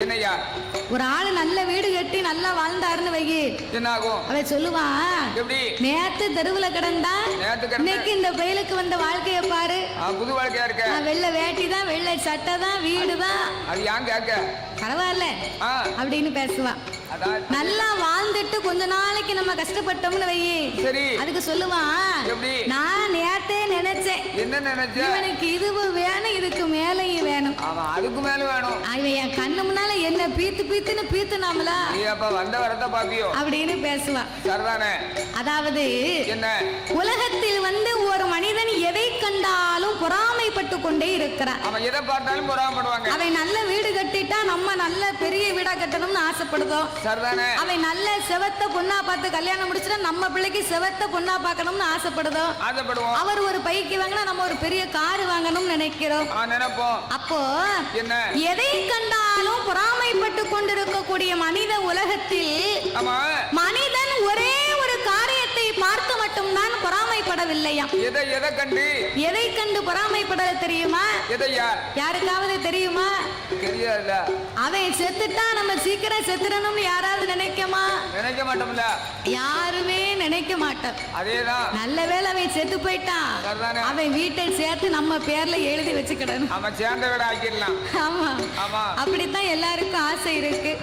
என்னையா ஒரு ஆளு நல்ல வீடு கட்டி நல்லா வாழ்ந்தாருன்னு வைகி என்ன ஆகும்? அவன் சொல்லுவான், எப்படி? நேத்து தெருவுல கிடந்தா இன்னைக்கு இந்த பயலுக்கு வந்த வாழ்க்கைய பாரு. புது வாழ்க்கையா இருக்க. வெள்ளை வேட்டி தான், வெள்ளை சட்டை தான், வீடு தான். அது ஏன் கேட்க? பரவாயில்ல அப்படின்னு பேசுவான். நல்லா வாழ்ந்துட்டு கொஞ்ச நாளைக்கு நம்ம கஷ்டப்பட்டோம்னு வையி, சரி, அதுக்கு சொல்லுவான், நான் நேத்தே நினைச்சேன், என்ன நினைச்ச? இவனுக்கு இதுவும் வேணும், இதுக்கு மேலையும் வேணும். ஆமா, அதுக்கு மேல வேணும். அவன் என் கண்ணு முன்னால என்ன பீத்து பீத்துன்னு பீத்துனாமல, நீ அப்ப வந்த வரத பாப்பியோ அப்படின்னு பேசுவான். சரிதானே? அதாவது என்ன, உலகத்தில் ஒரு மனிதன் எதை கண்டாலும் பொறாமைப்பட்டு கொண்டே இருக்கிறான். அவன் எதை பார்த்தாலும் பொறாமைப்படுவாங்க. அவன் நல்ல வீடு கட்டிட்டா நம்ம நல்ல பெரிய வீடா கட்டணும்னு ஆசைப்படுதோம். சரிதானே? அவன் நல்ல செவத்த பொண்ணா பார்த்து கல்யாணம் முடிச்சுட்டா நம்ம பிள்ளைக்கு செவத்த பொண்ணா பார்க்கணும்னு ஆசைப்படுதோம். அவர் ஒரு பைக்கு வாங்கினா நம்ம ஒரு பெரிய கார் வாங்கணும்னு நினைக்கிறோம். அப்போ என்ன, எதை கண்டாலும் பொறாமைப்பட்டு கொண்டிருக்கக்கூடிய மனித உலகத்தில் மனிதன் ஒரே ஒரு காரியத்தை பார்த்து மட்டும்தான் பொறாமைப்படவில்லையா? எதை கண்டு பொறாமைப்பட தெரியுமா? யாருக்காவது தெரியுமா? தெரியாதுல. அவன் செத்துட்டா நம்ம சீக்கிரம் செத்துறணும்னு யாராவது நினைக்கமா? நினைக்க மாட்டோம்ல. யாருமே நினைக்க மாட்டோம். அதேதான். நல்ல வேளை அவன் செத்து போயிட்டான், அவன் வீட்டை சேர்த்து நம்ம பேர்ல எழுதி வச்சுக்கிடணும். ஆமா, சேர்ந்த விட ஆக்கிடலாம். ஆமா, அப்படித்தான் எல்லாருக்கும் ஆசை இருக்கு.